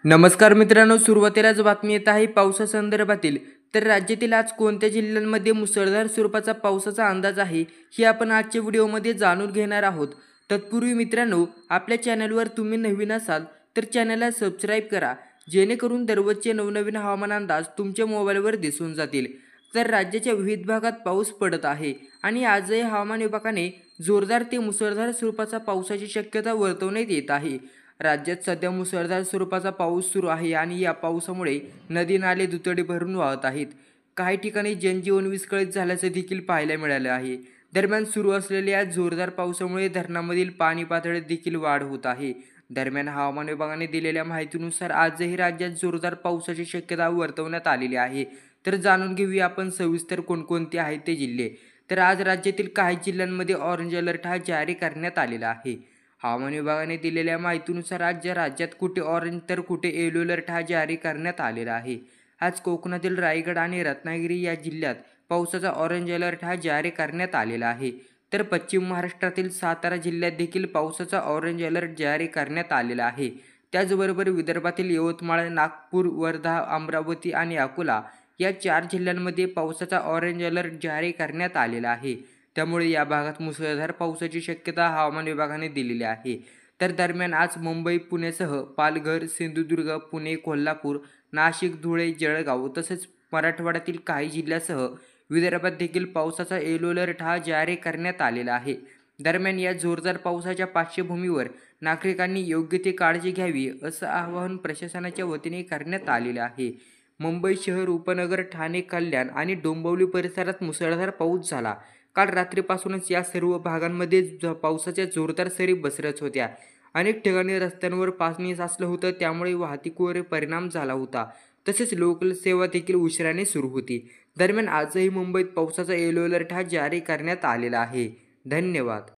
नमस्कार मित्रांनो, सुरुवातीलाच बातमी येत आहे पावसासंदर्भातील. तर राज्यातील आज कोणत्या जिल्ह्यांमध्ये मुसळधार स्वरूपाचा पावसाचा अंदाज आहे, हे आपण आजच्या व्हिडिओमध्ये जाणून घेणार आहोत. तत्पूर्वी मित्रांनो, आपल्या चॅनलवर तुम्ही नवीन असाल तर चॅनलला सबस्क्राईब करा, जेणेकरून दररोजचे नवनवीन हवामान अंदाज तुमच्या मोबाईलवर दिसून जातील. तर राज्याच्या विविध भागात पाऊस पडत आहे आणि आजही हवामान विभागाने जोरदार ते मुसळधार स्वरूपाचा पावसाची शक्यता वर्तवण्यात येत आहे. राज्यात सध्या मुसळधार स्वरूपाचा पाऊस सुरू आहे आणि या पावसामुळे नदी नाले दुथडी भरून वाहत आहेत. काही ठिकाणी जनजीवन विस्कळीत झाल्याचं देखील पाहायला मिळालं आहे. दरम्यान सुरू असलेल्या या जोरदार पावसामुळे धरणामधील पाणी पातळीत देखील वाढ होत आहे. दरम्यान हवामान विभागाने दिलेल्या माहितीनुसार आजही राज्यात जोरदार पावसाची शक्यता वर्तवण्यात आलेली आहे. तर जाणून घेऊया आपण सविस्तर कोणकोणते आहेत ते जिल्हे. तर आज राज्यातील काही जिल्ह्यांमध्ये ऑरेंज अलर्ट हा जारी करण्यात आलेला आहे. हवामान विभागाने दिलेल्या माहितीनुसार आज राज्यात कुठे ऑरेंज तर कुठे येलो अलर्ट हा जारी करण्यात आलेला आहे. आज कोकणातील रायगड आणि रत्नागिरी या जिल्ह्यात पावसाचा ऑरेंज अलर्ट हा जारी करण्यात आलेला आहे. तर पश्चिम महाराष्ट्रातील सातारा जिल्ह्यात देखील पावसाचा ऑरेंज अलर्ट जारी करण्यात आलेला आहे. त्याचबरोबर विदर्भातील यवतमाळ, नागपूर, वर्धा, अमरावती आणि अकोला या 4 जिल्ह्यांमध्ये पावसाचा ऑरेंज अलर्ट जारी करण्यात आलेला आहे. त्यामुळे या भागात मुसळधार पावसाची शक्यता हवामान विभागाने दिलेली आहे. तर दरम्यान आज मुंबई, पुण्यासह पालघर, सिंधुदुर्ग, पुणे, कोल्हापूर, नाशिक, धुळे, जळगाव तसेच मराठवाड्यातील काही जिल्ह्यासह विदर्भात देखील पावसाचा येलो अलर्ट हा जारी करण्यात आलेला आहे. दरम्यान या जोरदार पावसाच्या पार्श्वभूमीवर नागरिकांनी योग्य ती काळजी घ्यावी असं आवाहन प्रशासनाच्या वतीने करण्यात आलेलं आहे. मुंबई शहर, उपनगर, ठाणे, कल्याण आणि डोंबिवली परिसरात मुसळधार पाऊस झाला. काल रात्रीपासूनच या सर्व भागांमध्ये पावसाच्या जोरदार सरी बसरत होत्या. अनेक ठिकाणी रस्त्यांवर पाणी साचलं होतं, त्यामुळे वाहतुकीवर परिणाम झाला होता. तसेच लोकल सेवा देखील उशिराने सुरू होती. दरम्यान आजही मुंबईत पावसाचा येलो अलर्ट हा जारी करण्यात आलेला आहे. धन्यवाद.